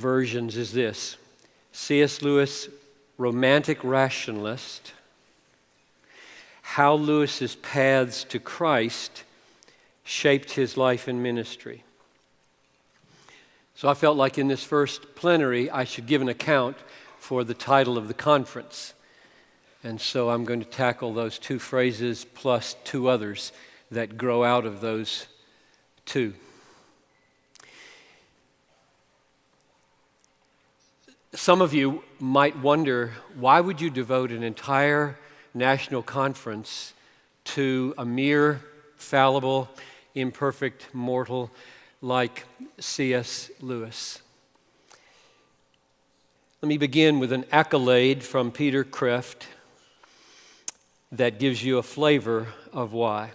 versions is this: C.S. Lewis, Romantic Rationalist, How Lewis's Paths to Christ Shaped His Life and Ministry. So I felt like in this first plenary I should give an account for the title of the conference. And so I'm going to tackle those two phrases plus two others that grow out of those two. Some of you might wonder, why would you devote an entire national conference to a mere fallible, imperfect mortal like C.S. Lewis? Let me begin with an accolade from Peter Kreeft that gives you a flavor of why.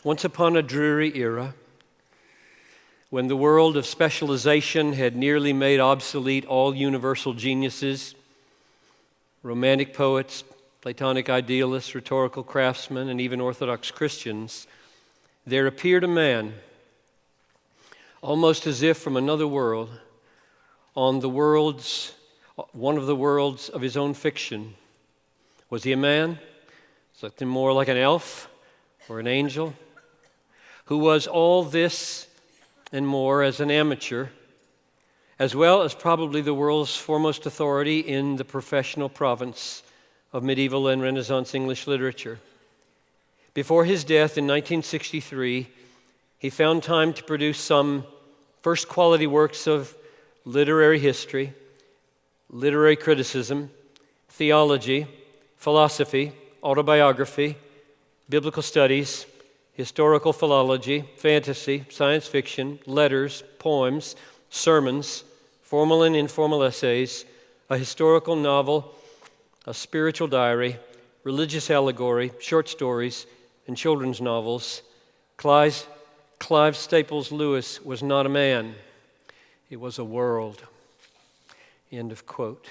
Once upon a dreary era, when the world of specialization had nearly made obsolete all universal geniuses, romantic poets, Platonic idealists, rhetorical craftsmen, and even Orthodox Christians, there appeared a man, almost as if from another world, on one of the worlds of his own fiction. Was he a man? Something more like an elf or an angel? Who was all this and more as an amateur, as well as probably the world's foremost authority in the professional province of medieval and Renaissance English literature. Before his death in 1963, he found time to produce some first-quality works of literary history, literary criticism, theology, philosophy, autobiography, biblical studies, historical philology, fantasy, science fiction, letters, poems, sermons, formal and informal essays, a historical novel, a spiritual diary, religious allegory, short stories, and children's novels. Clive Staples Lewis was not a man. He was a world. End of quote.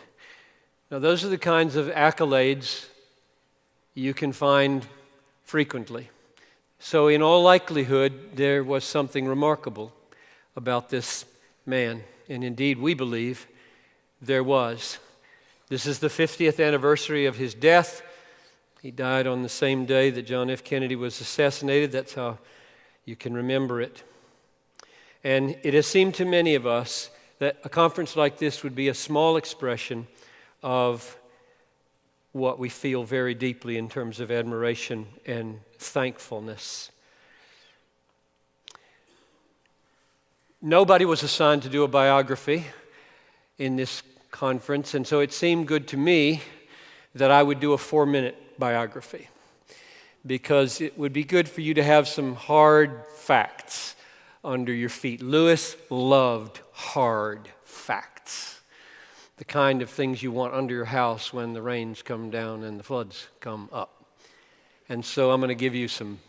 Now, those are the kinds of accolades you can find frequently. So in all likelihood, there was something remarkable about this man. And indeed, we believe there was. This is the 50th anniversary of his death. He died on the same day that John F. Kennedy was assassinated. That's how you can remember it. And it has seemed to many of us that a conference like this would be a small expression of what we feel very deeply in terms of admiration and thankfulness. Nobody was assigned to do a biography in this conference, and so it seemed good to me that I would do a 4-minute biography, because it would be good for you to have some hard facts under your feet. Lewis loved hard facts, the kind of things you want under your house when the rains come down and the floods come up. And so I'm going to give you some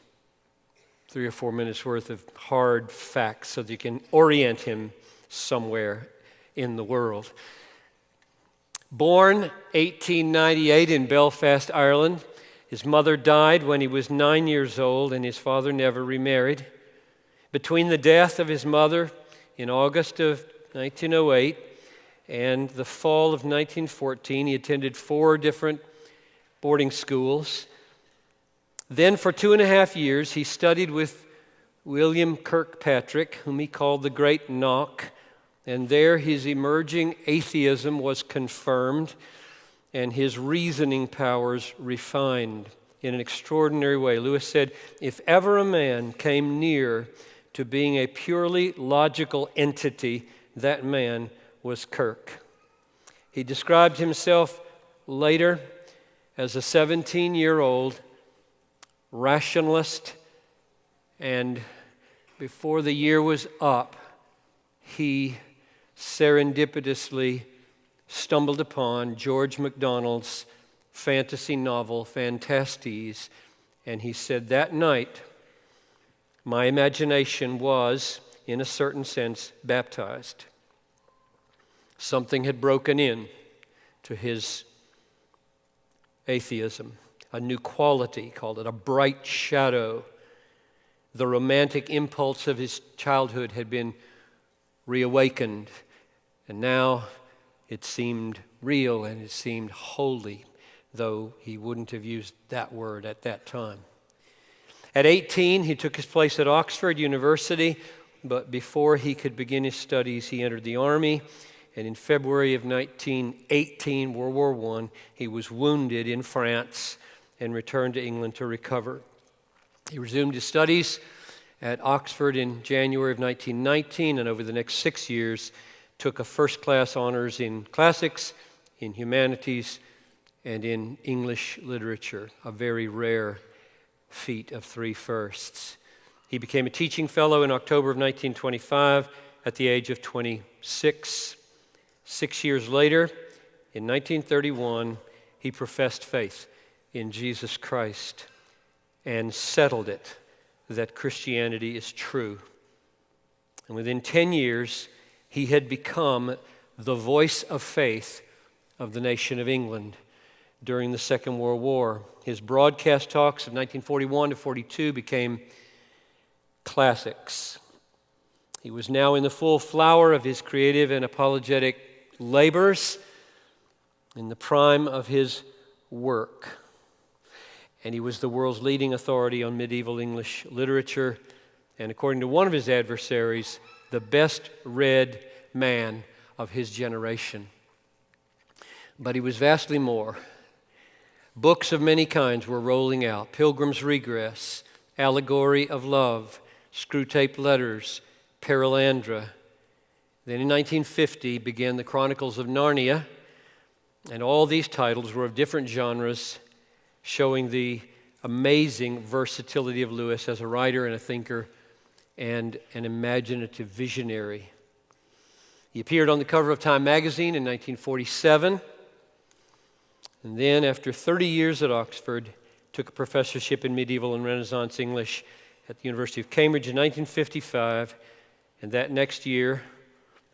3 or 4 minutes worth of hard facts so that you can orient him somewhere in the world. Born 1898 in Belfast, Ireland, his mother died when he was 9 years old, and his father never remarried. Between the death of his mother in August of 1908 and the fall of 1914, he attended 4 different boarding schools. Then for 2.5 years, he studied with William Kirkpatrick, whom he called the Great Knock, and there his emerging atheism was confirmed and his reasoning powers refined in an extraordinary way. Lewis said, if ever a man came near to being a purely logical entity, that man was Kirk. He described himself later as a 17-year-old rationalist, and before the year was up, he serendipitously stumbled upon George MacDonald's fantasy novel, Phantastes, and he said, that night, my imagination was, in a certain sense, baptized. Something had broken in to his atheism, a new quality, called it a bright shadow. The romantic impulse of his childhood had been reawakened. And now it seemed real and it seemed holy, though he wouldn't have used that word at that time. At 18, he took his place at Oxford University, but before he could begin his studies, he entered the army. And in February of 1918, World War I, he was wounded in France and returned to England to recover. He resumed his studies at Oxford in January of 1919, and over the next 6 years, took a first-class honors in classics, in humanities, and in English literature, a very rare feat of 3 firsts. He became a teaching fellow in October of 1925 at the age of 26. 6 years later, in 1931, he professed faith in Jesus Christ and settled it that Christianity is true. And within 10 years, he had become the voice of faith of the nation of England during the Second World War. His broadcast talks of 1941 to 42 became classics. He was now in the full flower of his creative and apologetic labors, in the prime of his work. And he was the world's leading authority on medieval English literature, and according to one of his adversaries, the best read man of his generation. But he was vastly more. Books of many kinds were rolling out: Pilgrim's Regress, Allegory of Love, Screwtape Letters, Perelandra. Then in 1950 began the Chronicles of Narnia, and all these titles were of different genres, showing the amazing versatility of Lewis as a writer and a thinker and an imaginative visionary. He appeared on the cover of Time magazine in 1947, and then after 30 years at Oxford, took a professorship in medieval and Renaissance English at the University of Cambridge in 1955, and that next year,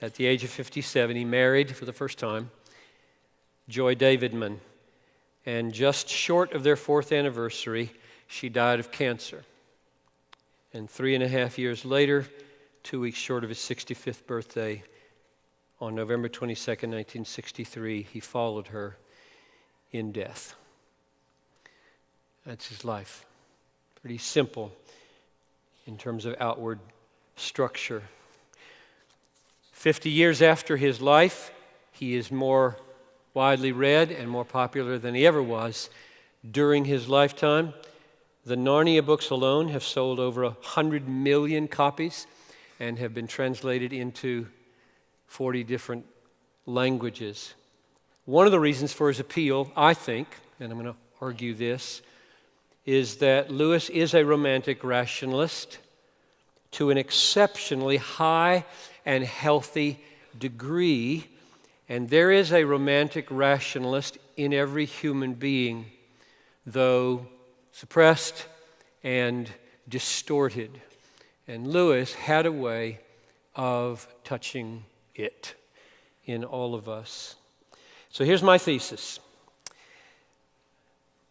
at the age of 57, he married for the first time Joy Davidman. And just short of their 4th anniversary, she died of cancer. And 3.5 years later, 2 weeks short of his 65th birthday, on November 22nd, 1963, he followed her in death. That's his life. Pretty simple in terms of outward structure. 50 years after his life, he is more widely read and more popular than he ever was during his lifetime. The Narnia books alone have sold over 100 million copies and have been translated into 40 different languages. One of the reasons for his appeal, I think, and I'm going to argue this, is that Lewis is a romantic rationalist to an exceptionally high and healthy degree. And there is a romantic rationalist in every human being, though suppressed and distorted. And Lewis had a way of touching it in all of us. So here's my thesis.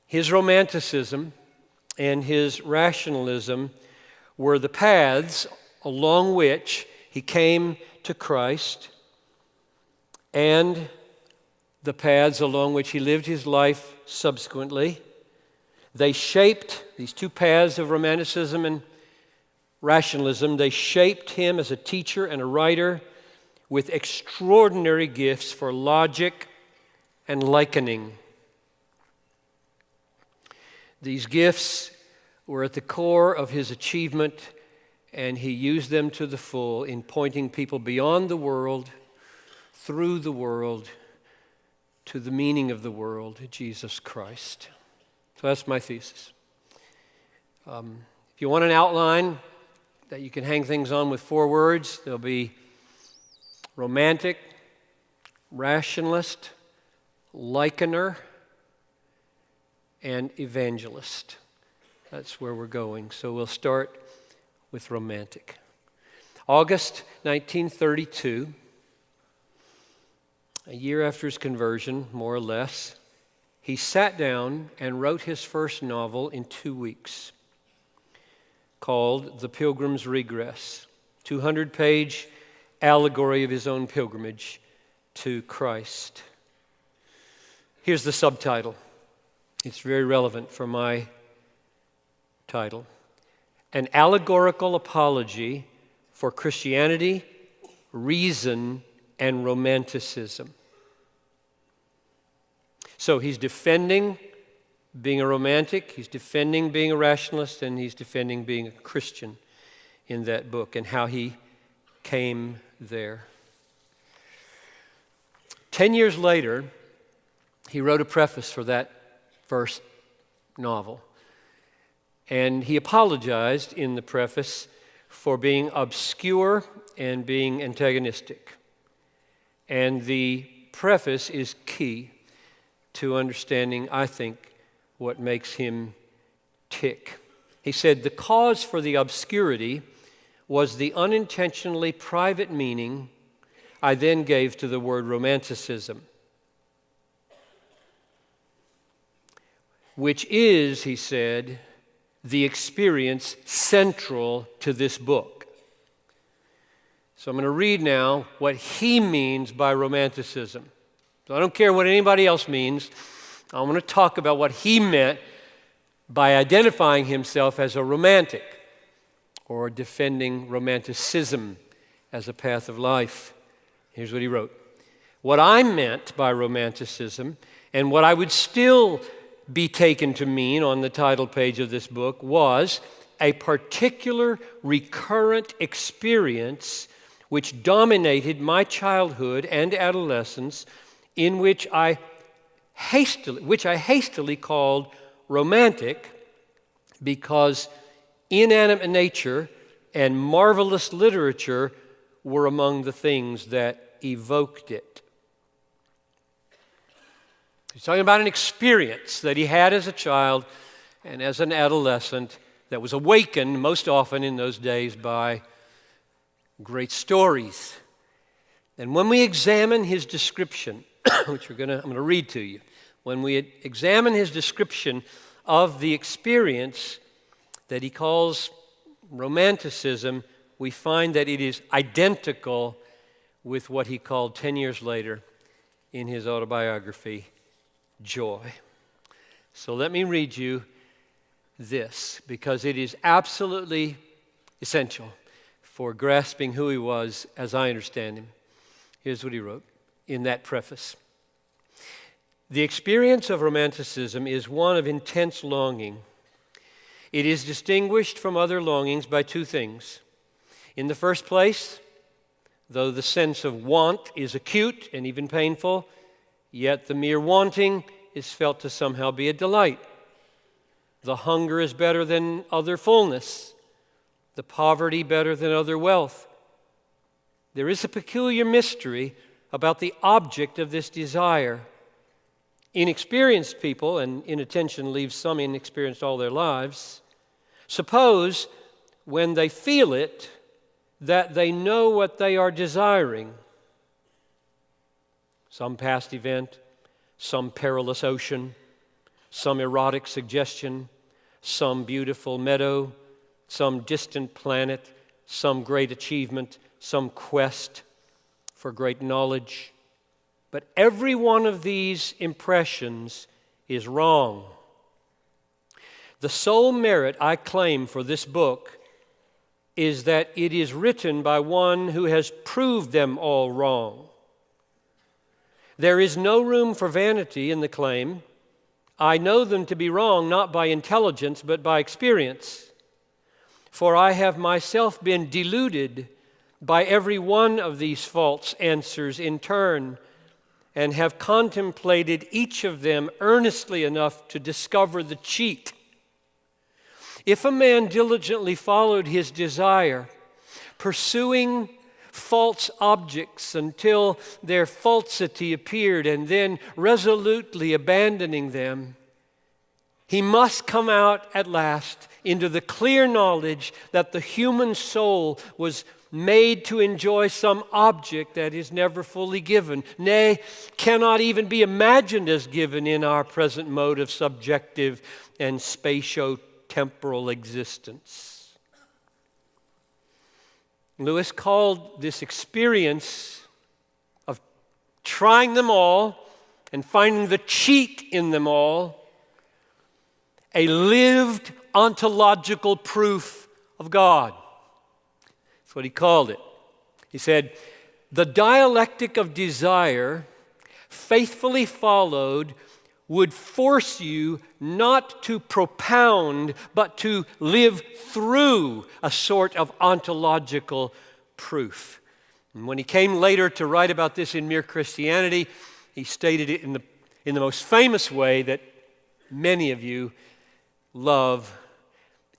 His romanticism and his rationalism were the paths along which he came to Christ, and the paths along which he lived his life subsequently. They shaped, these two paths of romanticism and rationalism, they shaped him as a teacher and a writer with extraordinary gifts for logic and likening. These gifts were at the core of his achievement, and he used them to the full in pointing people beyond the world, through the world, to the meaning of the world, Jesus Christ. So that's my thesis. If you want an outline that you can hang things on with 4 words, there'll be romantic, rationalist, likener, and evangelist. That's where we're going. So we'll start with romantic. August 1932, a year after his conversion, more or less, he sat down and wrote his first novel in 2 weeks, called The Pilgrim's Regress, 200-page allegory of his own pilgrimage to Christ. Here's the subtitle. It's very relevant for my title. An allegorical apology for Christianity, reason, and romanticism. So he's defending being a romantic, he's defending being a rationalist, and he's defending being a Christian in that book and how he came there. 10 years later, he wrote a preface for that first novel. And he apologized in the preface for being obscure and being antagonistic. And the preface is key to understanding, I think, what makes him tick. He said, the cause for the obscurity was the unintentionally private meaning I then gave to the word romanticism, which is, he said, the experience central to this book. So I'm going to read now what he means by romanticism. So I don't care what anybody else means. I want to talk about what he meant by identifying himself as a romantic or defending romanticism as a path of life. Here's what he wrote. What I meant by romanticism, and what I would still be taken to mean on the title page of this book, was a particular recurrent experience which dominated my childhood and adolescence, in which I hastily called romantic, because inanimate nature and marvelous literature were among the things that evoked it. He's talking about an experience that he had as a child and as an adolescent that was awakened most often in those days by great stories. And when we examine his description, which I'm going to read to you, when we examine his description of the experience that he calls romanticism, we find that it is identical with what he called 10 years later in his autobiography, joy. So let me read you this, because it is absolutely essential for grasping who he was as I understand him. Here's what he wrote in that preface. The experience of romanticism is one of intense longing. It is distinguished from other longings by two things. In the first place, though the sense of want is acute and even painful, yet the mere wanting is felt to somehow be a delight. The hunger is better than other fullness, the poverty better than other wealth. There is a peculiar mystery about the object of this desire. Inexperienced people, and inattention leaves some inexperienced all their lives, suppose when they feel it that they know what they are desiring. Some past event, some perilous ocean, some erotic suggestion, some beautiful meadow, some distant planet, some great achievement, some quest for great knowledge. But every one of these impressions is wrong. The sole merit I claim for this book is that it is written by one who has proved them all wrong. There is no room for vanity in the claim. I know them to be wrong not by intelligence but by experience. For I have myself been deluded by every one of these false answers in turn, and have contemplated each of them earnestly enough to discover the cheat. If a man diligently followed his desire, pursuing false objects until their falsity appeared, and then resolutely abandoning them, he must come out at last into the clear knowledge that the human soul was made to enjoy some object that is never fully given, nay, cannot even be imagined as given in our present mode of subjective and spatio-temporal existence. Lewis called this experience of trying them all and finding the cheat in them all, a lived ontological proof of God. That's what he called it. He said, the dialectic of desire, faithfully followed, would force you not to propound, but to live through a sort of ontological proof. And when he came later to write about this in Mere Christianity, he stated it in the most famous way that many of you love.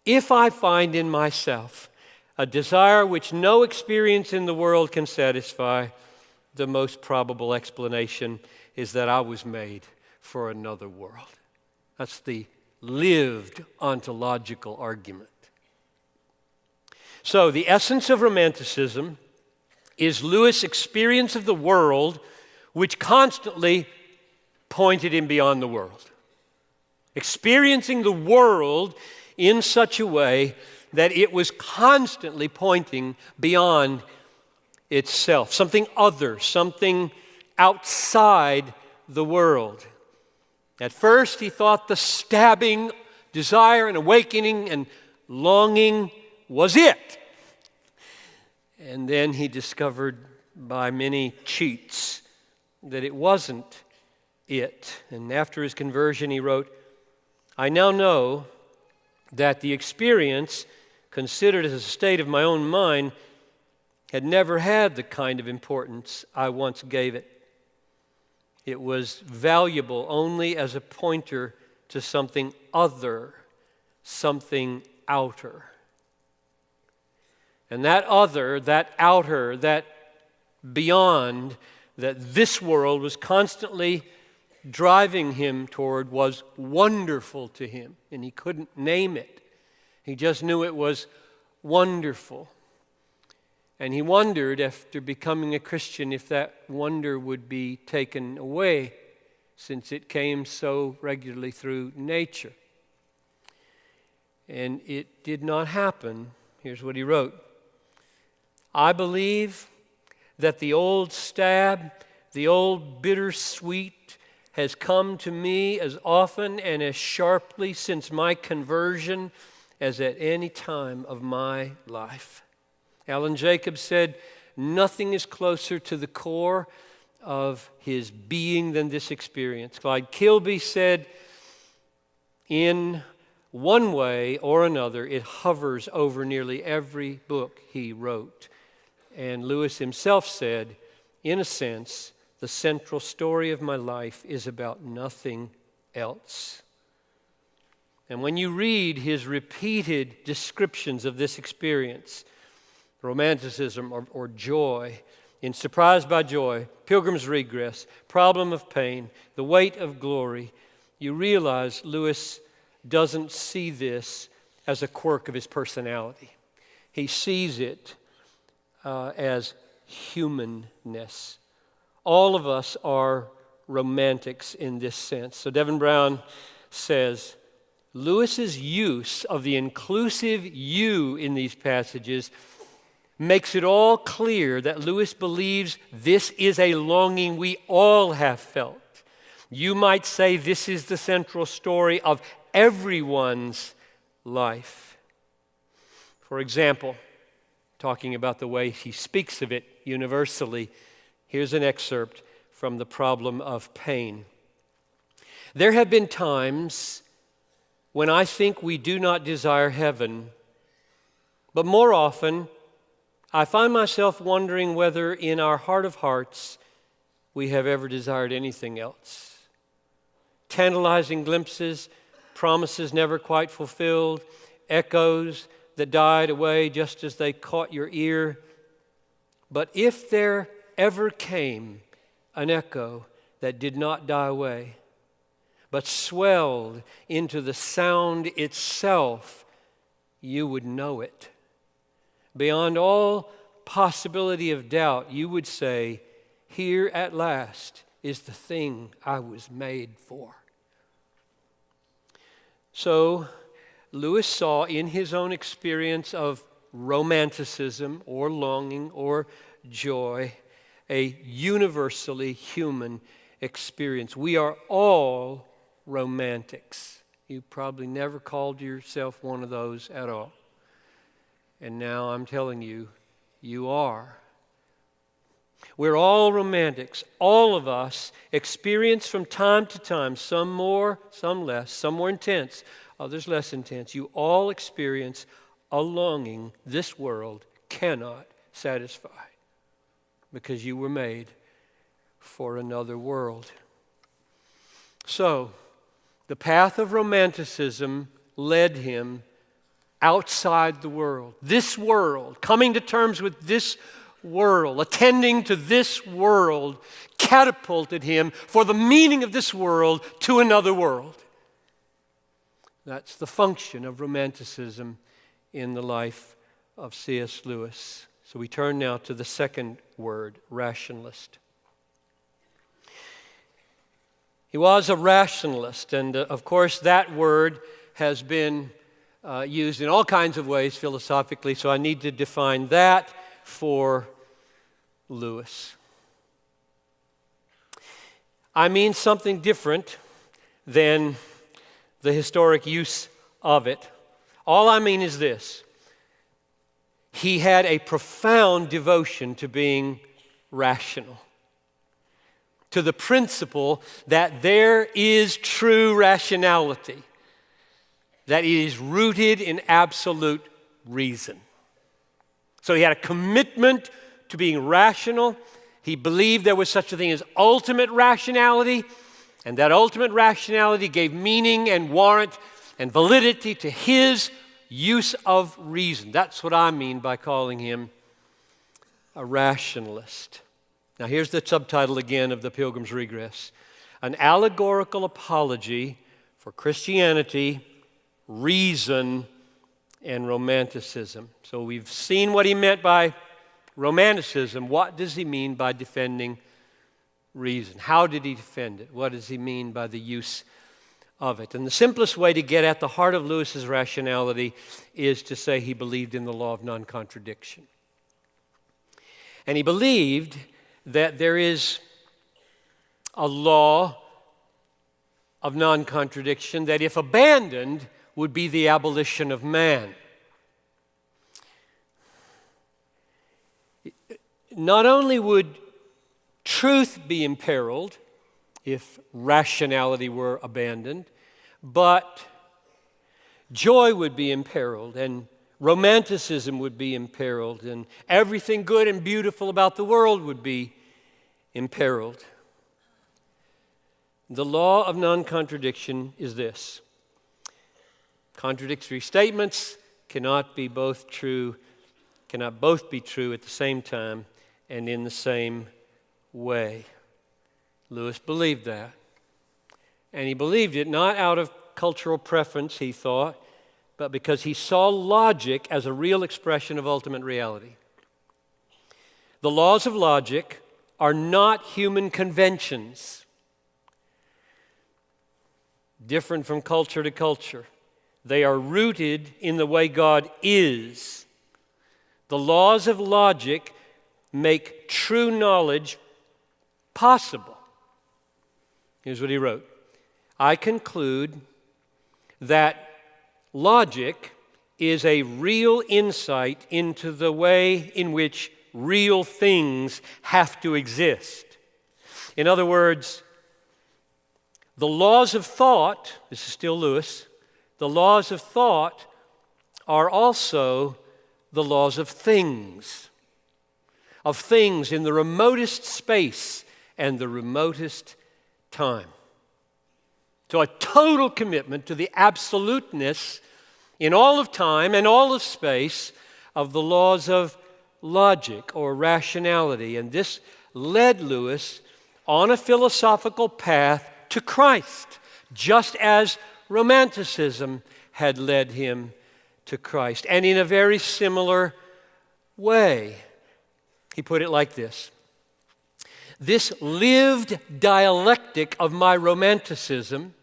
If I find in myself a desire which no experience in the world can satisfy, the most probable explanation is that I was made for another world. That's the lived ontological argument. So the essence of Romanticism is Lewis' experience of the world, which constantly pointed him beyond the world. Experiencing the world in such a way that it was constantly pointing beyond itself, something other, something outside the world. At first, he thought the stabbing desire and awakening and longing was it. And then he discovered by many cheats that it wasn't it. And after his conversion, he wrote, I now know that the experience, considered as a state of my own mind, had never had the kind of importance I once gave it. It was valuable only as a pointer to something other, something outer. And that other, that outer, that beyond, that this world was constantly driving him toward was wonderful to him. And he couldn't name it. He just knew it was wonderful. And he wondered, after becoming a Christian, if that wonder would be taken away, since it came so regularly through nature. And it did not happen. Here's what he wrote. I believe that the old stab, the old bittersweet, has come to me as often and as sharply since my conversion as at any time of my life. Alan Jacobs said, nothing is closer to the core of his being than this experience. Clyde Kilby said, in one way or another, it hovers over nearly every book he wrote. And Lewis himself said, in a sense, the central story of my life is about nothing else. And when you read his repeated descriptions of this experience, Romanticism or joy, in Surprised by Joy, Pilgrim's Regress, Problem of Pain, The Weight of Glory, you realize Lewis doesn't see this as a quirk of his personality. He sees it as humanness. All of us are romantics in this sense. So Devin Brown says, Lewis's use of the inclusive you in these passages makes it all clear that Lewis believes this is a longing we all have felt. You might say this is the central story of everyone's life. For example, talking about the way he speaks of it universally, here's an excerpt from The Problem of Pain. There have been times when I think we do not desire heaven, but more often I find myself wondering whether in our heart of hearts we have ever desired anything else. Tantalizing glimpses, promises never quite fulfilled, echoes that died away just as they caught your ear. But if there ever came an echo that did not die away, but swelled into the sound itself, you would know it. Beyond all possibility of doubt, you would say, here at last is the thing I was made for. So, Lewis saw in his own experience of romanticism or longing or joy a universally human experience. We are all romantics. You probably never called yourself one of those at all. And now I'm telling you, you are. We're all romantics. All of us experience from time to time, some more, some less, some more intense, others less intense. You all experience a longing this world cannot satisfy because you were made for another world. So, the path of romanticism led him outside the world. This world, coming to terms with this world, attending to this world, catapulted him for the meaning of this world to another world. That's the function of romanticism in the life of C.S. Lewis. So we turn now to the second word, rationalist. He was a rationalist, and of course that word has been used in all kinds of ways philosophically, so I need to define that for Lewis. I mean something different than the historic use of it. All I mean is this: he had a profound devotion to being rational, to the principle that there is true rationality, that it is rooted in absolute reason. So he had a commitment to being rational. He believed there was such a thing as ultimate rationality, and that ultimate rationality gave meaning and warrant and validity to his use of reason. That's what I mean by calling him a rationalist. Now here's the subtitle again of The Pilgrim's Regress: An Allegorical Apology for Christianity, Reason, and Romanticism. So we've seen what he meant by Romanticism. What does he mean by defending reason? How did he defend it? What does he mean by the use of it? And the simplest way to get at the heart of Lewis's rationality is to say he believed in the law of non-contradiction. And he believed that there is a law of non-contradiction that, if abandoned, would be the abolition of man. Not only would truth be imperiled if rationality were abandoned, but joy would be imperiled, and romanticism would be imperiled, and everything good and beautiful about the world would be imperiled. The law of non-contradiction is this: contradictory statements cannot both be true at the same time and in the same way. Lewis believed that. And he believed it not out of cultural preference, he thought, but because he saw logic as a real expression of ultimate reality. The laws of logic are not human conventions, different from culture to culture. They are rooted in the way God is. The laws of logic make true knowledge possible. Here's what he wrote: I conclude that logic is a real insight into the way in which real things have to exist. In other words, the laws of thought, this is still Lewis, the laws of thought are also the laws of things in the remotest space and the remotest time. So a total commitment to the absoluteness in all of time and all of space of the laws of logic or rationality. And this led Lewis on a philosophical path to Christ, just as Romanticism had led him to Christ. And in a very similar way, he put it like this: this lived dialectic of my Romanticism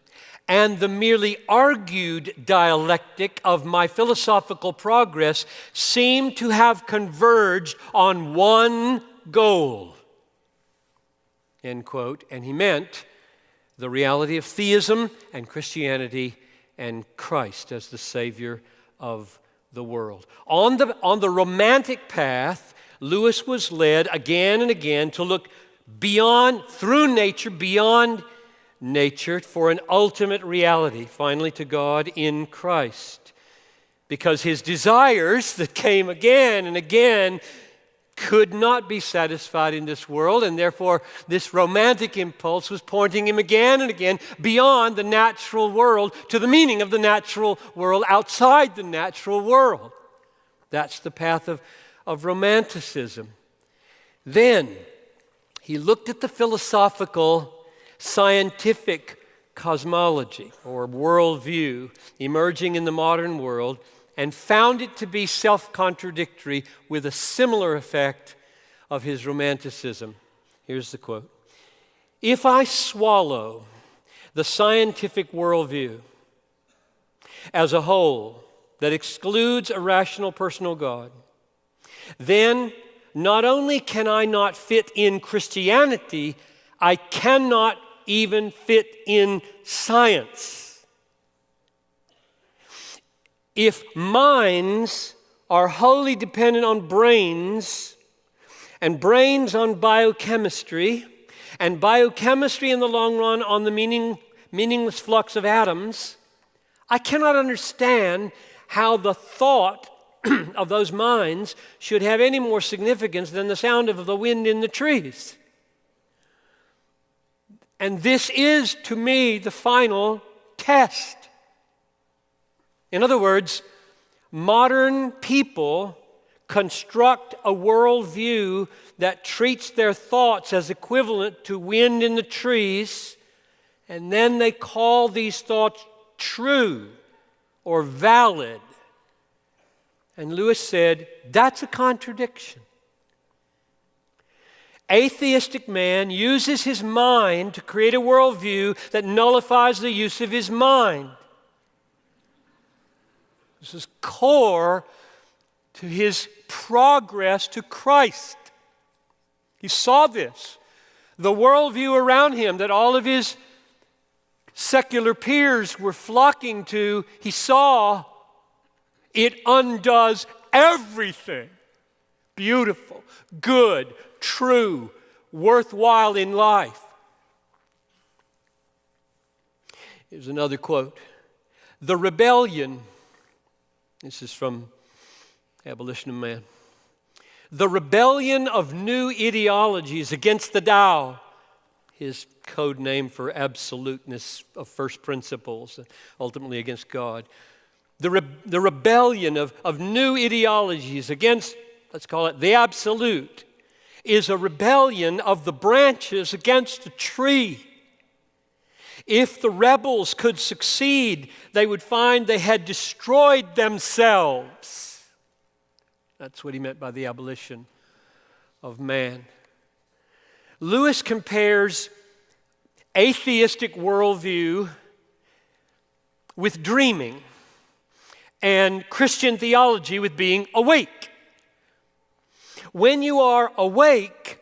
and the merely argued dialectic of my philosophical progress seem to have converged on one goal. end quote. And he meant the reality of theism and Christianity and Christ as the Savior of the world. On the romantic path, Lewis was led again and again to look through nature, beyond nature, for an ultimate reality, finally to God in Christ. Because his desires that came again and again could not be satisfied in this world, and therefore this romantic impulse was pointing him again and again beyond the natural world to the meaning of the natural world outside the natural world. That's the path of Romanticism. Then he looked at the philosophical, scientific cosmology or worldview emerging in the modern world and found it to be self-contradictory with a similar effect of his Romanticism. Here's the quote. If I swallow the scientific worldview as a whole that excludes a rational personal God, then not only can I not fit in Christianity, I cannot even fit in science. If minds are wholly dependent on brains, and brains on biochemistry, and biochemistry in the long run on the meaningless flux of atoms, I cannot understand how the thought of those minds should have any more significance than the sound of the wind in the trees. And this is, to me, the final test. In other words, modern people construct a worldview that treats their thoughts as equivalent to wind in the trees, and then they call these thoughts true or valid. And Lewis said, that's a contradiction. Atheistic man uses his mind to create a worldview that nullifies the use of his mind. This is core to his progress to Christ. He saw this. The worldview around him that all of his secular peers were flocking to, he saw it undoes everything beautiful, good, true, worthwhile in life. Here's another quote. The rebellion, this is from Abolition of Man. The rebellion of new ideologies against the Tao, his code name for absoluteness of first principles, ultimately against God. The rebellion of new ideologies against, let's call it the absolute, is a rebellion of the branches against a tree. If the rebels could succeed, they would find they had destroyed themselves. That's what he meant by the abolition of man. Lewis compares atheistic worldview with dreaming and Christian theology with being awake. When you are awake,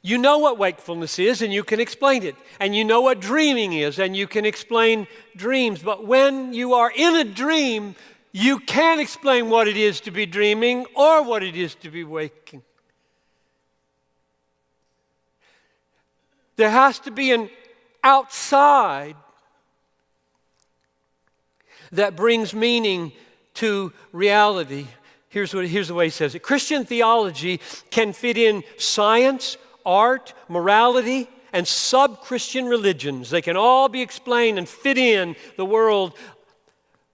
you know what wakefulness is and you can explain it. And you know what dreaming is and you can explain dreams. But when you are in a dream, you can't explain what it is to be dreaming or what it is to be waking. There has to be an outside that brings meaning to reality. Here's the way he says it. Christian theology can fit in science, art, morality, and sub-Christian religions. They can all be explained and fit in the world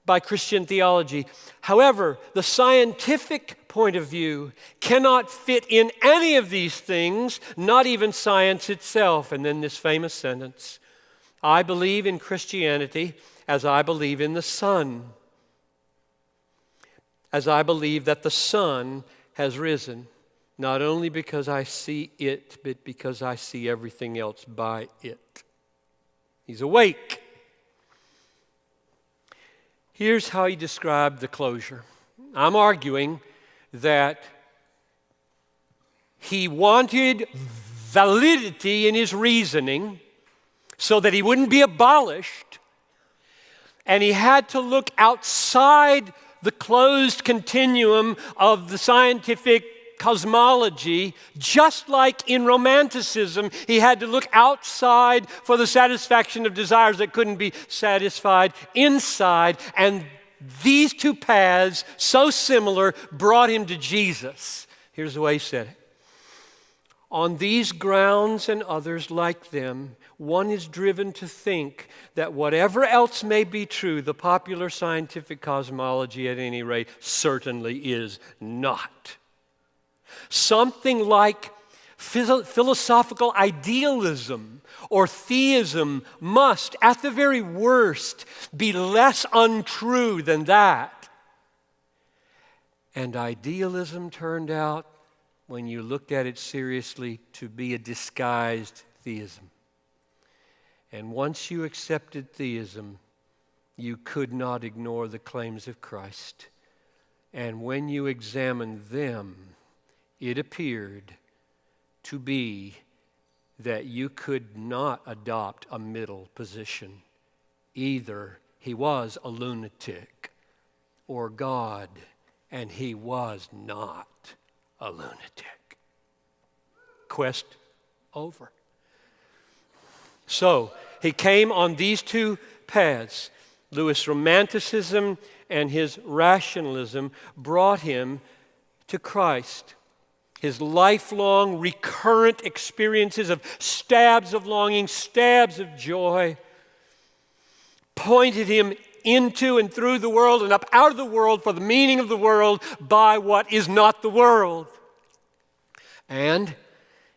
by Christian theology. However, the scientific point of view cannot fit in any of these things, not even science itself. And then this famous sentence, I believe in Christianity as I believe in the sun, as I believe that the sun has risen, not only because I see it, but because I see everything else by it. He's awake. Here's how he described the closure. I'm arguing that he wanted validity in his reasoning so that he wouldn't be abolished. And he had to look outside the closed continuum of the scientific cosmology, just like in Romanticism, he had to look outside for the satisfaction of desires that couldn't be satisfied inside. And these two paths, so similar, brought him to Jesus. Here's the way he said it. On these grounds and others like them, one is driven to think that whatever else may be true, the popular scientific cosmology, at any rate, certainly is not. Something like philosophical idealism or theism must, at the very worst, be less untrue than that. And idealism turned out, when you looked at it seriously, to be a disguised theism. And once you accepted theism, you could not ignore the claims of Christ. And when you examined them, it appeared to be that you could not adopt a middle position. Either he was a lunatic or God, and he was not a lunatic. Quest over. So he came on these two paths. Lewis' Romanticism and his rationalism brought him to Christ. His lifelong, recurrent experiences of stabs of longing, stabs of joy, pointed him into and through the world and up out of the world for the meaning of the world by what is not the world. And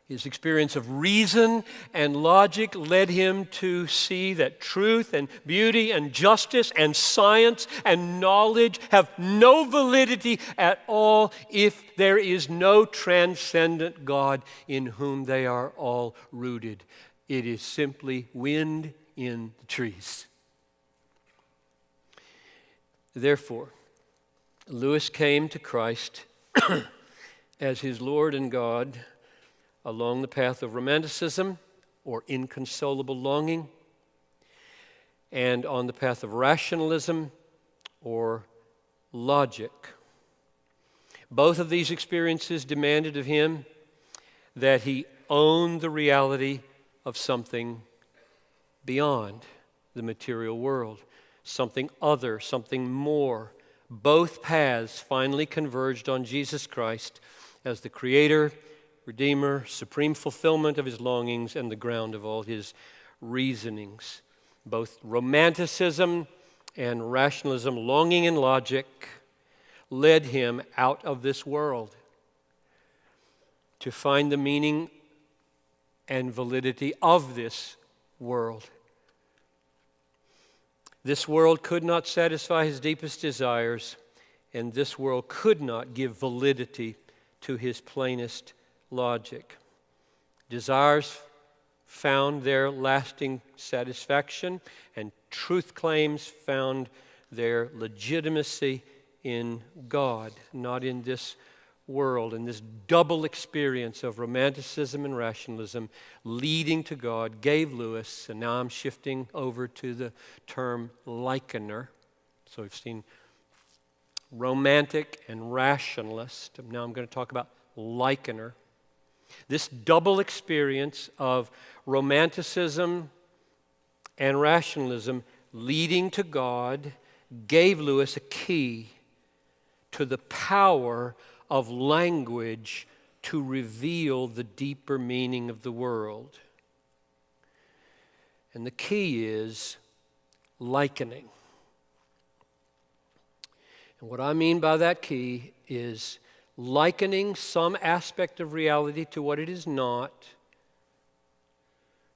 his experience of reason and logic led him to see that truth and beauty and justice and science and knowledge have no validity at all if there is no transcendent God in whom they are all rooted. It is simply wind in the trees. Therefore, Lewis came to Christ as his Lord and God along the path of romanticism or inconsolable longing, and on the path of rationalism or logic. Both of these experiences demanded of him that he own the reality of something beyond the material world, something other, something more. Both paths finally converged on Jesus Christ as the Creator, Redeemer, supreme fulfillment of his longings, and the ground of all his reasonings. Both romanticism and rationalism, longing and logic, led him out of this world to find the meaning and validity of this world. This world could not satisfy his deepest desires, and this world could not give validity to his plainest logic. Desires found their lasting satisfaction, and truth claims found their legitimacy in God, not in this world. And this double experience of romanticism and rationalism leading to God gave Lewis, and now I'm shifting over to the term likener. So we've seen romantic and rationalist. Now I'm going to talk about likener. This double experience of romanticism and rationalism leading to God gave Lewis a key to the power of language to reveal the deeper meaning of the world. And the key is likening. And what I mean by that key is likening some aspect of reality to what it is not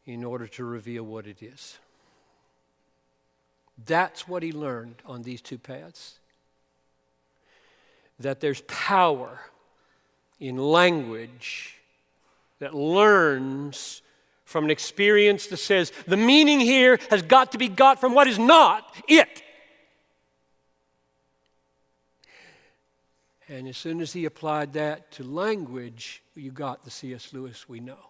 in order to reveal what it is. That's what he learned on these two paths. That there's power in language that learns from an experience that says the meaning here has got to be got from what is not it. And as soon as he applied that to language, you got the C.S. Lewis we know.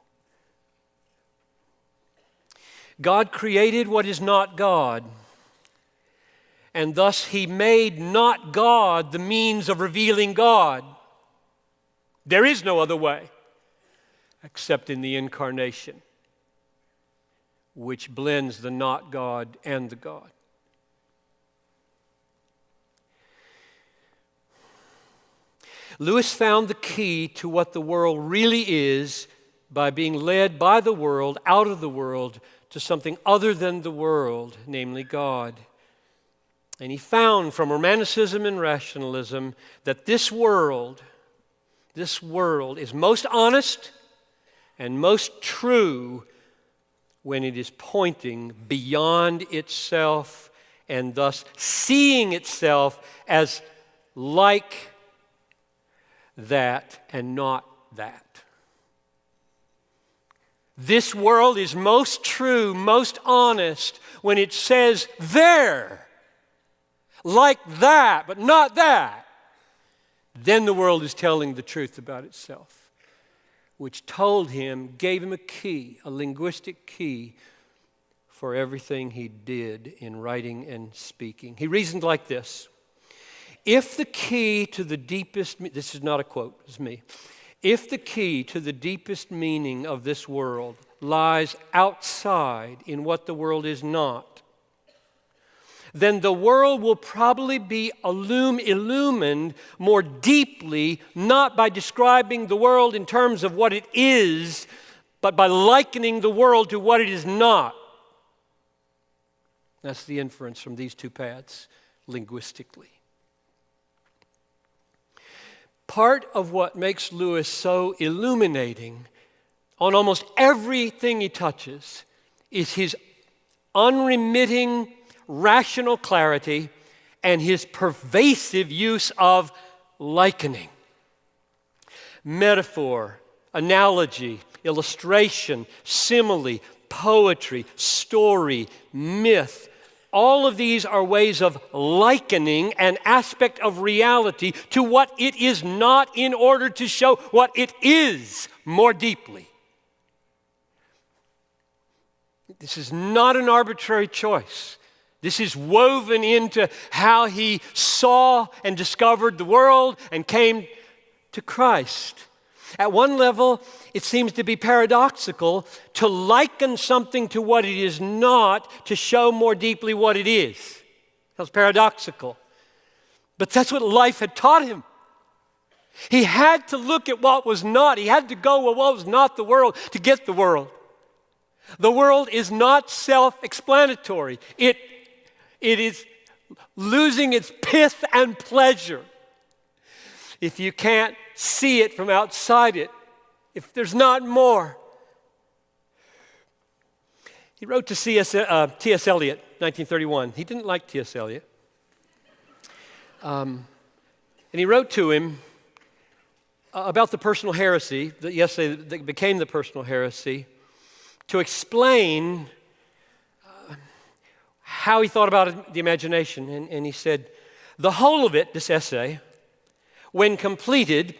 God created what is not God, and thus He made not God the means of revealing God. There is no other way except in the incarnation, which blends the not God and the God. Lewis found the key to what the world really is by being led by the world, out of the world, to something other than the world, namely God. And he found from Romanticism and Rationalism that this world is most honest and most true when it is pointing beyond itself and thus seeing itself as like that and not that. This world is most true, most honest when it says there, like that, but not that. Then the world is telling the truth about itself, which gave him a key, a linguistic key for everything he did in writing and speaking. He reasoned like this: if the key to the deepest, this is not a quote, it's me. If the key to the deepest meaning of this world lies outside in what the world is not, then the world will probably be illumined more deeply, not by describing the world in terms of what it is, but by likening the world to what it is not. That's the inference from these two paths linguistically. Part of what makes Lewis so illuminating on almost everything he touches is his unremitting rational clarity and his pervasive use of likening. Metaphor, analogy, illustration, simile, poetry, story, myth. All of these are ways of likening an aspect of reality to what it is not in order to show what it is more deeply. This is not an arbitrary choice. This is woven into how he saw and discovered the world and came to Christ. At one level, it seems to be paradoxical to liken something to what it is not to show more deeply what it is. That's paradoxical. But that's what life had taught him. He had to look at what was not. He had to go where what was not the world to get the world. The world is not self-explanatory. It is losing its pith and pleasure if you can't see it from outside it, if there's not more. He wrote to T.S. Eliot, 1931. He didn't like T.S. Eliot. And he wrote to him about the personal heresy, the essay that became the personal heresy, to explain how he thought about the imagination. And he said, the whole of it, this essay, when completed,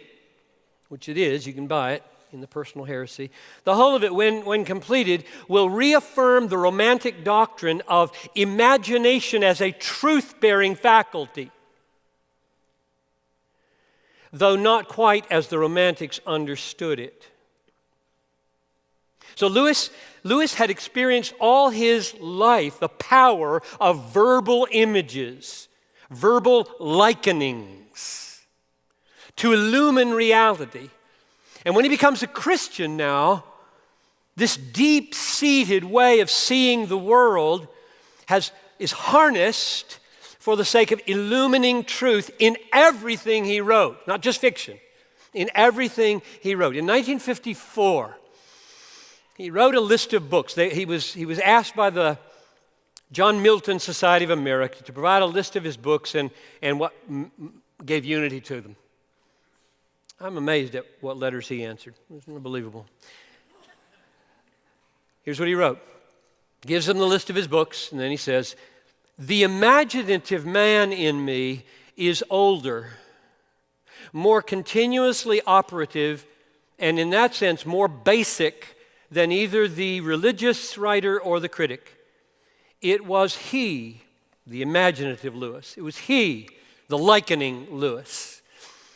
which it is, you can buy it in the Personal Heresy, the whole of it, when completed, will reaffirm the romantic doctrine of imagination as a truth-bearing faculty, though not quite as the Romantics understood it. So Lewis had experienced all his life the power of verbal images, verbal likenings, to illumine reality. And when he becomes a Christian now, this deep-seated way of seeing the world is harnessed for the sake of illumining truth in everything he wrote, not just fiction, in everything he wrote. In 1954, he wrote a list of books. He was asked by the John Milton Society of America to provide a list of his books and what gave unity to them. I'm amazed at what letters he answered. It's unbelievable. Here's what he wrote. Gives them the list of his books, and then he says, the imaginative man in me is older, more continuously operative, and in that sense, more basic than either the religious writer or the critic. It was he, the imaginative Lewis. It was he, the likening Lewis.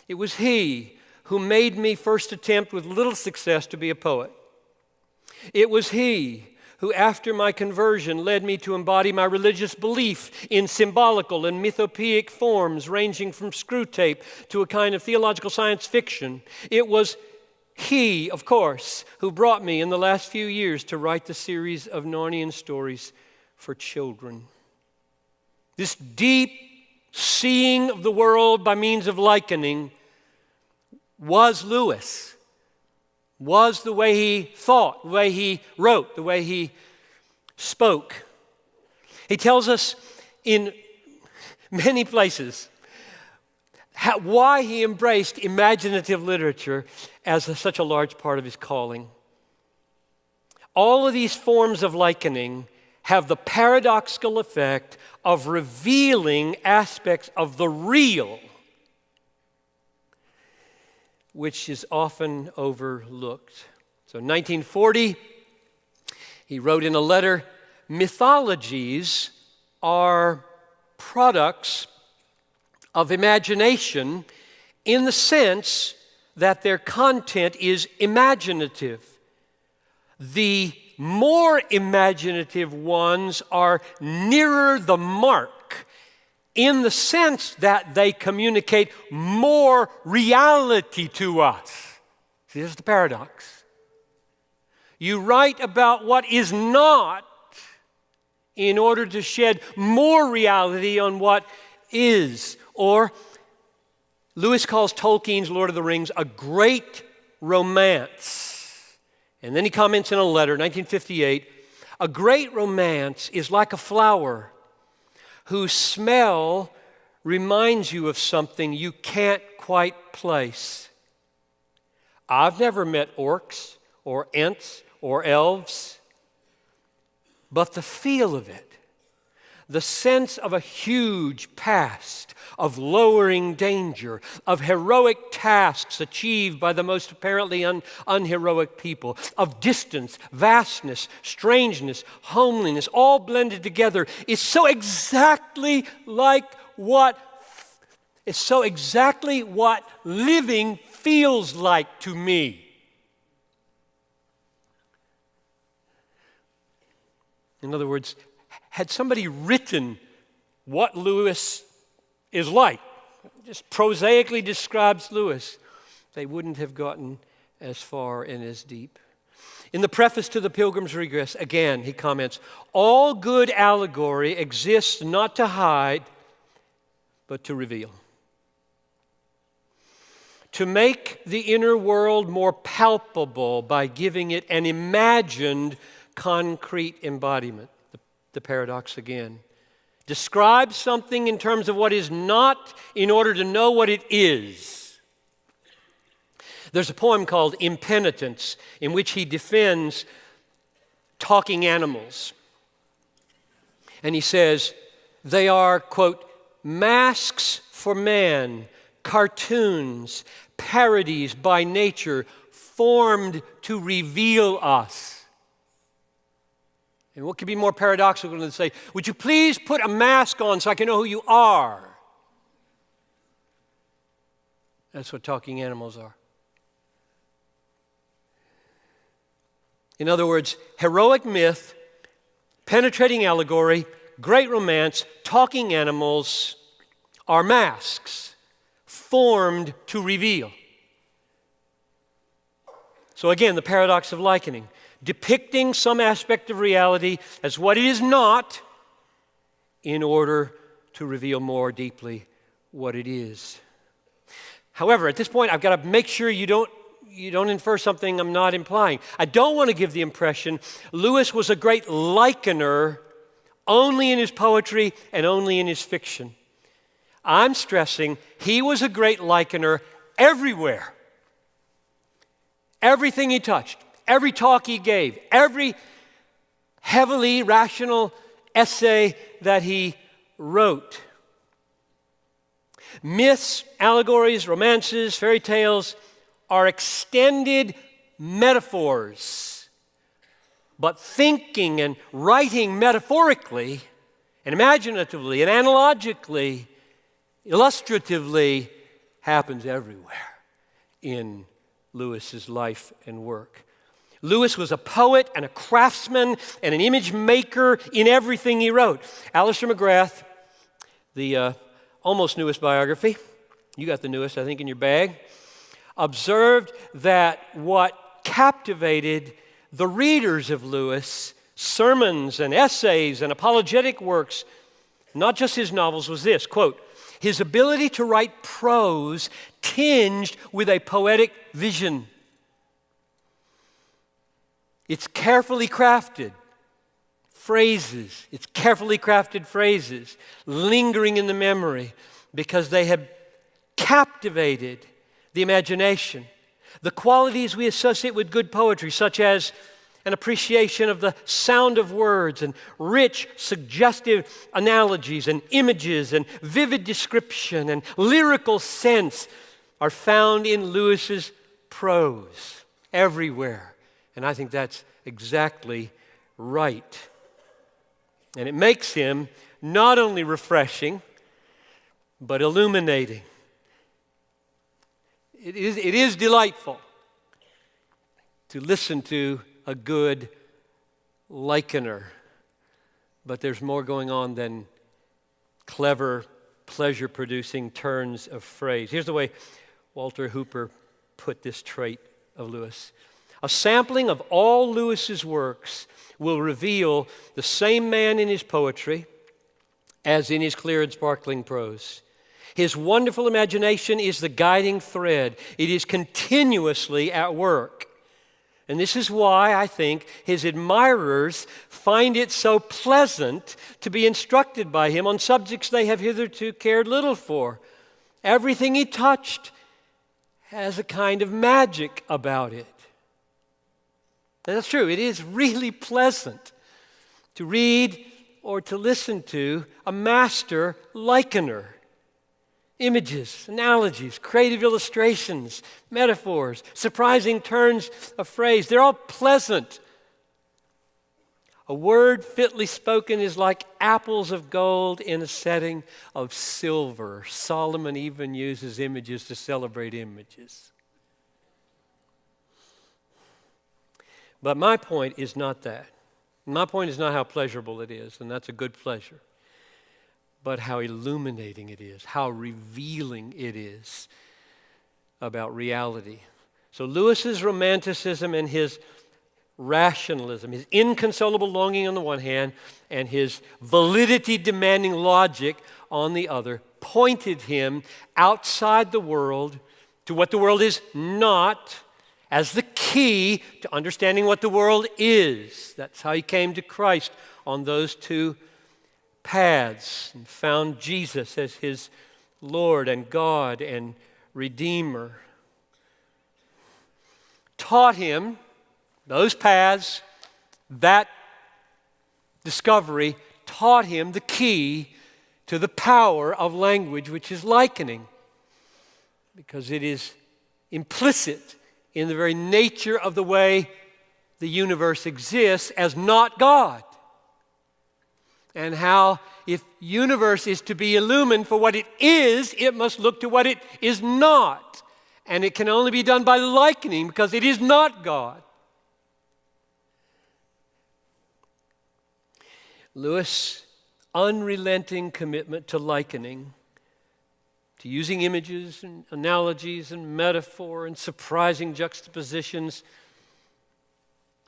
It was he who made me first attempt with little success to be a poet. It was he who, after my conversion, led me to embody my religious belief in symbolical and mythopoeic forms ranging from screw tape to a kind of theological science fiction. It was he, of course, who brought me in the last few years to write the series of Narnian stories for children. This deep seeing of the world by means of likening was Lewis, was the way he thought, the way he wrote, the way he spoke. He tells us in many places why he embraced imaginative literature as such a large part of his calling. All of these forms of likening have the paradoxical effect of revealing aspects of the real, which is often overlooked. So in 1940, he wrote in a letter, mythologies are products of imagination in the sense that their content is imaginative. The more imaginative ones are nearer the mark in the sense that they communicate more reality to us. See, this is the paradox. You write about what is not in order to shed more reality on what is. Or Lewis calls Tolkien's Lord of the Rings a great romance. And then he comments in a letter, 1958, a great romance is like a flower whose smell reminds you of something you can't quite place. I've never met orcs or ents or elves, but the feel of it, the sense of a huge past, of lowering danger, of heroic tasks achieved by the most apparently unheroic people, of distance, vastness, strangeness, homeliness, all blended together, is so exactly what living feels like to me. In other words, had somebody written what Lewis is like, just prosaically describes Lewis, they wouldn't have gotten as far and as deep. In the preface to The Pilgrim's Regress, again, he comments, all good allegory exists not to hide, but to reveal. To make the inner world more palpable by giving it an imagined concrete embodiment. The paradox again. Describe something in terms of what is not in order to know what it is. There's a poem called Impenitence in which he defends talking animals. And he says, they are, quote, masks for man, cartoons, parodies by nature, formed to reveal us. And what could be more paradoxical than to say, would you please put a mask on so I can know who you are? That's what talking animals are. In other words, heroic myth, penetrating allegory, great romance, talking animals are masks formed to reveal. So again, the paradox of likening. Depicting some aspect of reality as what it is not in order to reveal more deeply what it is. However, at this point, I've got to make sure you don't infer something I'm not implying. I don't want to give the impression Lewis was a great likener only in his poetry and only in his fiction. I'm stressing he was a great likener everywhere. Everything he touched. Every talk he gave, every heavily rational essay that he wrote. Myths, allegories, romances, fairy tales are extended metaphors but thinking and writing metaphorically and imaginatively and analogically, illustratively, happens everywhere in Lewis's life and work. Lewis was a poet and a craftsman and an image maker in everything he wrote. Alistair McGrath, the almost newest biography, you got the newest, I think, in your bag, observed that what captivated the readers of Lewis, sermons and essays and apologetic works, not just his novels, was this, quote, his ability to write prose tinged with a poetic vision. It's carefully crafted phrases, lingering in the memory because they have captivated the imagination. The qualities we associate with good poetry, such as an appreciation of the sound of words and rich, suggestive analogies and images and vivid description and lyrical sense, are found in Lewis's prose everywhere. And I think that's exactly right. And it makes him not only refreshing, but illuminating. It is delightful to listen to a good likener, but there's more going on than clever, pleasure-producing turns of phrase. Here's the way Walter Hooper put this trait of Lewis. A sampling of all Lewis's works will reveal the same man in his poetry as in his clear and sparkling prose. His wonderful imagination is the guiding thread. It is continuously at work. And this is why I think his admirers find it so pleasant to be instructed by him on subjects they have hitherto cared little for. Everything he touched has a kind of magic about it. And that's true. It is really pleasant to read or to listen to a master likener. Images, analogies, creative illustrations, metaphors, surprising turns of phrase, they're all pleasant. A word fitly spoken is like apples of gold in a setting of silver. Solomon even uses images to celebrate images. But my point is not that. My point is not how pleasurable it is, and that's a good pleasure, but how illuminating it is, how revealing it is about reality. So Lewis's romanticism and his rationalism, his inconsolable longing on the one hand, and his validity-demanding logic on the other, pointed him outside the world to what the world is not, as the key to understanding what the world is. That's how he came to Christ on those two paths and found Jesus as his Lord and God and Redeemer. Taught him those paths, that discovery taught him the key to the power of language, which is likening, because it is implicit in the very nature of the way the universe exists as not God. And how, if universe is to be illumined for what it is, it must look to what it is not. And it can only be done by likening, because it is not God. Lewis' unrelenting commitment to likening, to using images and analogies and metaphor and surprising juxtapositions,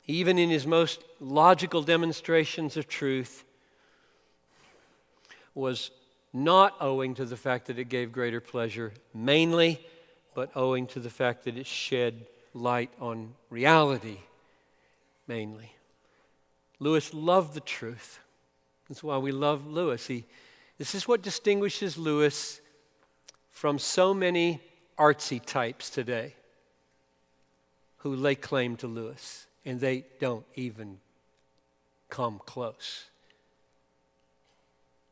even in his most logical demonstrations of truth, was not owing to the fact that it gave greater pleasure mainly, but owing to the fact that it shed light on reality mainly. Lewis loved the truth. That's why we love Lewis. This is what distinguishes Lewis from so many artsy types today who lay claim to Lewis, and they don't even come close.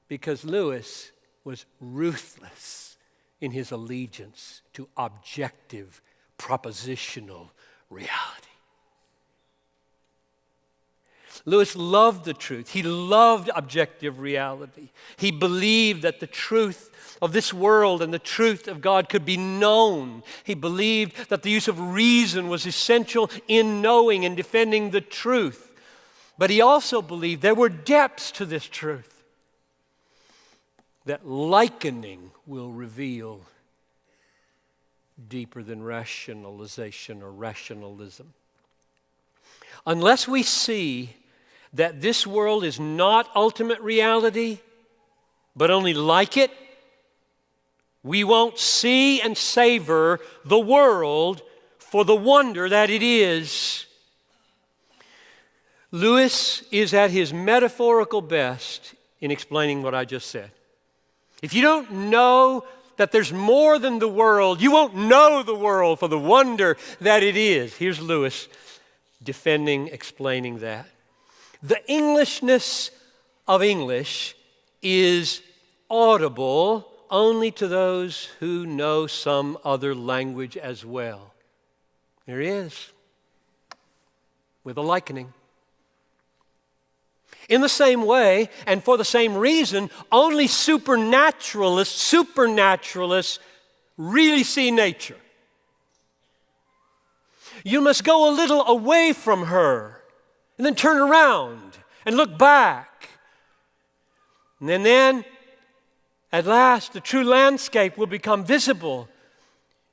Because Lewis was ruthless in his allegiance to objective, propositional reality. Lewis loved the truth. He loved objective reality. He believed that the truth of this world and the truth of God could be known. He believed that the use of reason was essential in knowing and defending the truth. But he also believed there were depths to this truth that likening will reveal deeper than rationalization or rationalism. Unless we see that this world is not ultimate reality, but only like it, we won't see and savor the world for the wonder that it is. Lewis is at his metaphorical best in explaining what I just said. If you don't know that there's more than the world, you won't know the world for the wonder that it is. Here's Lewis defending, explaining that. The Englishness of English is audible only to those who know some other language as well. There he is, with a likening. In the same way, and for the same reason, only supernaturalists really see nature. You must go a little away from her and then turn around and look back. And then at last, the true landscape will become visible.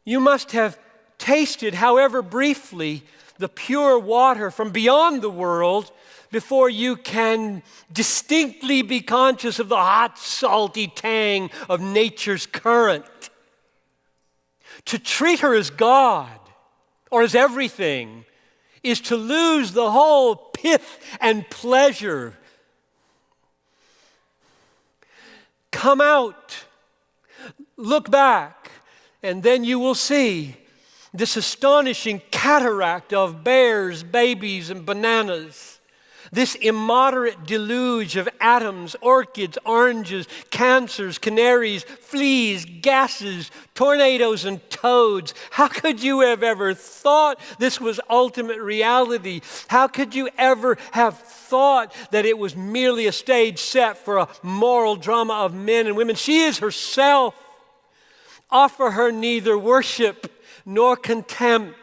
You must have tasted, however briefly, the pure water from beyond the world before you can distinctly be conscious of the hot, salty tang of nature's current. To treat her as God or as everything is to lose the whole pith and pleasure. Come out, look back, and then you will see this astonishing cataract of bears, babies, and bananas. This immoderate deluge of atoms, orchids, oranges, cancers, canaries, fleas, gases, tornadoes, and toads. How could you have ever thought this was ultimate reality? How could you ever have thought that it was merely a stage set for a moral drama of men and women? She is herself. Offer her neither worship nor contempt.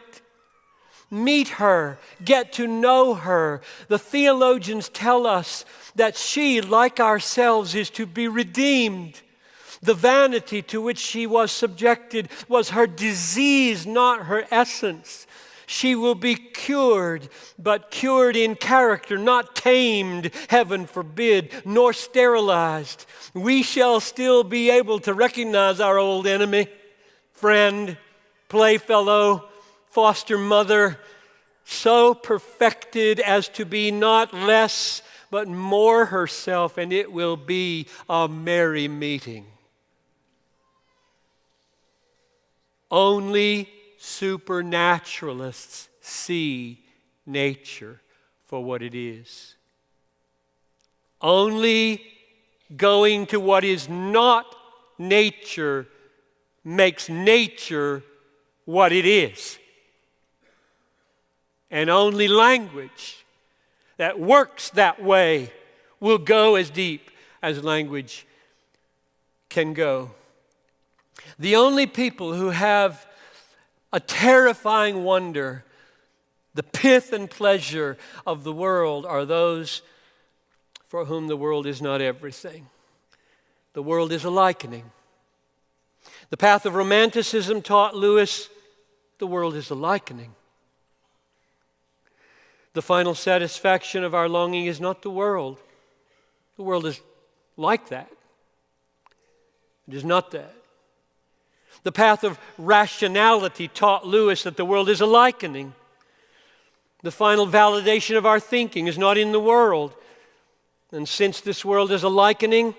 Meet her, get to know her. The theologians tell us that she, like ourselves, is to be redeemed. The vanity to which she was subjected was her disease, not her essence. She will be cured, but cured in character, not tamed, heaven forbid, nor sterilized. We shall still be able to recognize our old enemy, friend, playfellow, foster mother, so perfected as to be not less but more herself, and it will be a merry meeting. Only supernaturalists see nature for what it is. Only going to what is not nature makes nature what it is. And only language that works that way will go as deep as language can go. The only people who have a terrifying wonder, the pith and pleasure of the world, are those for whom the world is not everything. The world is a likening. The path of romanticism taught Lewis the world is a likening. The final satisfaction of our longing is not the world. The world is like that. It is not that. The path of rationality taught Lewis that the world is a likening. The final validation of our thinking is not in the world. And since this world is a likening,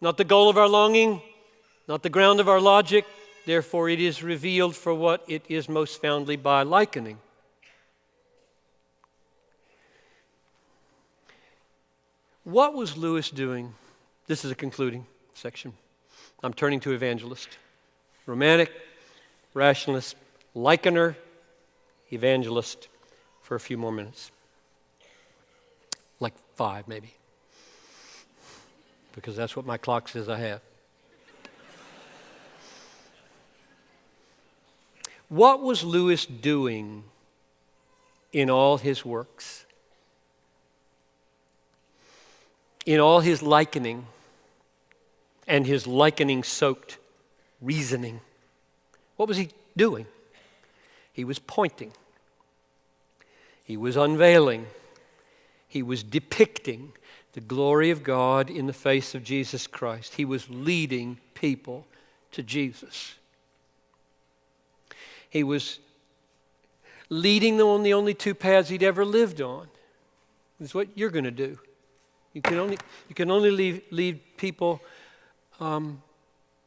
not the goal of our longing, not the ground of our logic, therefore it is revealed for what it is most foundly by likening. What was Lewis doing? This is a concluding section. I'm turning to evangelist. Romantic, rationalist, likener, evangelist for a few more minutes. like 5 maybe, because that's what my clock says I have. What was Lewis doing in all his works? In all his likening and his likening-soaked reasoning? What was he doing? He was pointing. He was unveiling. He was depicting the glory of God in the face of Jesus Christ. He was leading people to Jesus. He was leading them on the only 2 paths he'd ever lived on. It's what you're going to do. You can only lead people on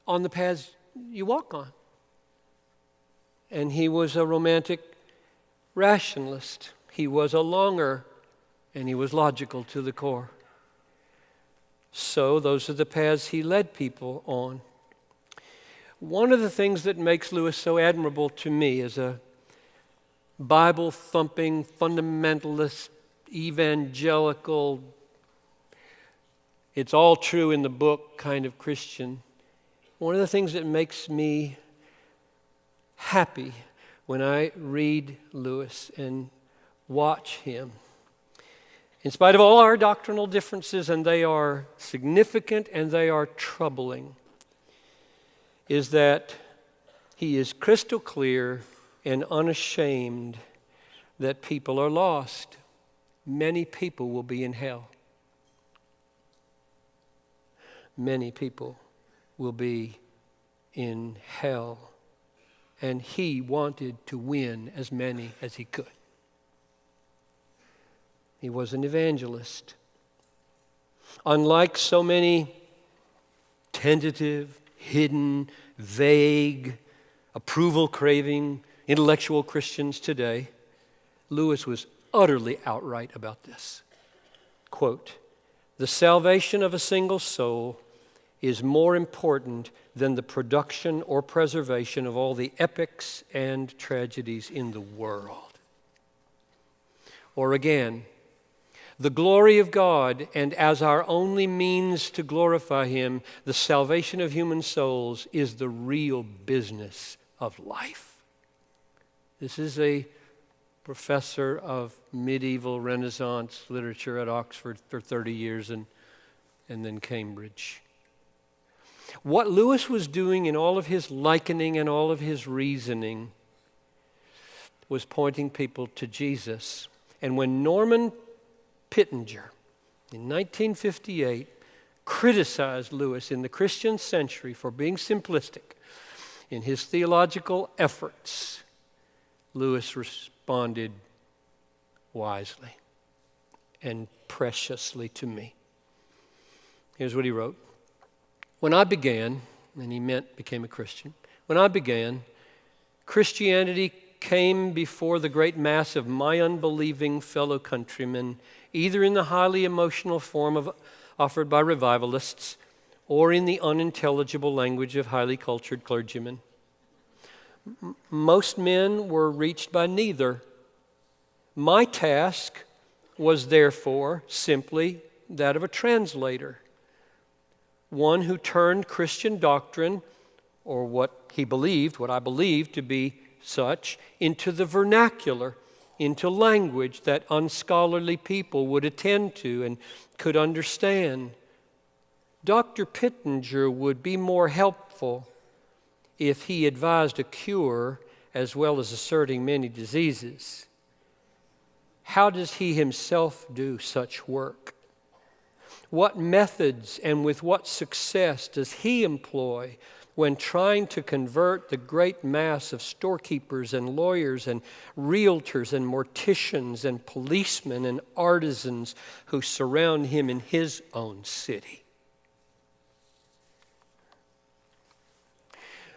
the paths you walk on. And he was a romantic rationalist. He was a longer, and he was logical to the core. So those are the paths he led people on. One of the things that makes Lewis so admirable to me as a Bible-thumping, fundamentalist, evangelical, it's all true in the book kind of Christian, one of the things that makes me happy when I read Lewis and watch him, in spite of all our doctrinal differences, and they are significant and they are troubling, is that he is crystal clear and unashamed that people are lost. Many people will be in hell. Many people will be in hell. And he wanted to win as many as he could. He was an evangelist. Unlike so many tentative, hidden, vague, approval-craving, intellectual Christians today, Lewis was utterly outright about this. Quote, "The salvation of a single soul is more important than the production or preservation of all the epics and tragedies in the world." Or again, "The glory of God, and as our only means to glorify Him, the salvation of human souls is the real business of life." This is a professor of medieval Renaissance literature at Oxford for 30 years and then Cambridge. What Lewis was doing in all of his likening and all of his reasoning was pointing people to Jesus. And when Norman Pittenger in 1958 criticized Lewis in the Christian Century for being simplistic in his theological efforts, Lewis responded wisely and preciously to me. Here's what he wrote. "When I began," and he became a Christian, "when I began, Christianity came before the great mass of my unbelieving fellow countrymen, either in the highly emotional form offered by revivalists or in the unintelligible language of highly cultured clergymen. Most men were reached by neither. My task was therefore simply that of a translator, one who turned Christian doctrine, or what I believed to be such, into the vernacular, into language that unscholarly people would attend to and could understand. Dr. Pittenger would be more helpful if he advised a cure as well as asserting many diseases. How does he himself do such work? What methods and with what success does he employ when trying to convert the great mass of storekeepers and lawyers and realtors and morticians and policemen and artisans who surround him in his own city?"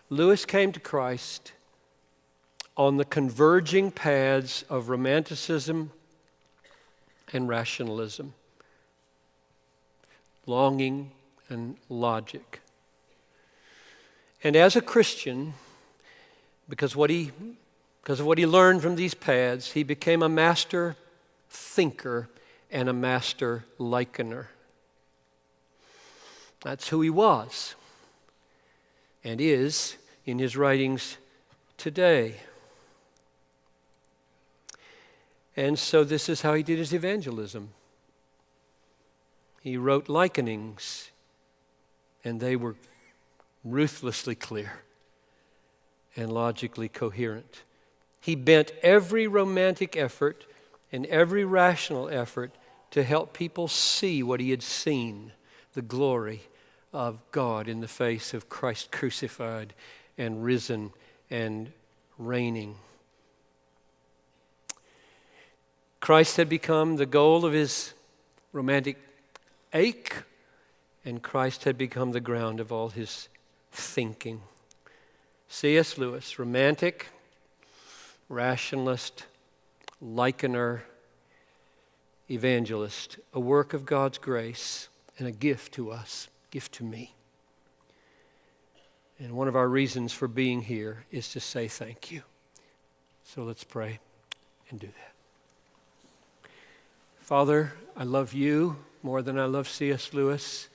Lewis came to Christ on the converging paths of romanticism and rationalism, longing and logic. And as a Christian, because of what he learned from these paths, he became a master thinker and a master likener. That's who he was and is in his writings today. And so this is how he did his evangelism. He wrote likenings, and they were ruthlessly clear and logically coherent. He bent every romantic effort and every rational effort to help people see what he had seen, the glory of God in the face of Christ crucified and risen and reigning. Christ had become the goal of his romantic ache, and Christ had become the ground of all his thinking. C.S. Lewis, romantic, rationalist, likener, evangelist, a work of God's grace and a gift to us, gift to me. And one of our reasons for being here is to say thank you. So let's pray and do that. Father, I love you more than I love C.S. Lewis.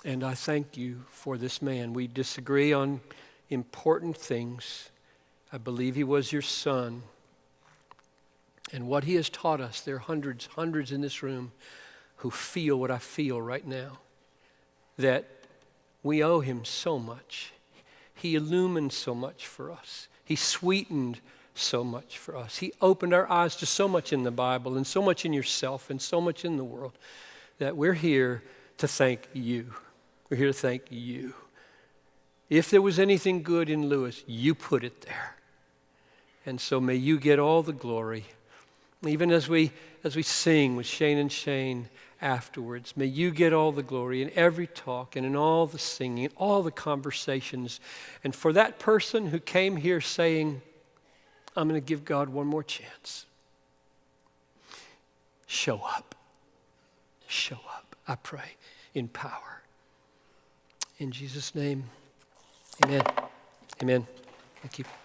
And I thank you for this man. We disagree on important things. I believe he was your son. And what he has taught us, there are hundreds in this room who feel what I feel right now, that we owe him so much. He illumined so much for us. He sweetened so much for us. He opened our eyes to so much in the Bible and so much in yourself and so much in the world that we're here to thank you. We're here to thank you. If there was anything good in Lewis, you put it there. And so may you get all the glory. Even as we sing with Shane and Shane afterwards, may you get all the glory in every talk and in all the singing, all the conversations. And for that person who came here saying, I'm going to give God one more chance, show up. Show up, I pray, in power. In Jesus' name, amen. Amen. Thank you.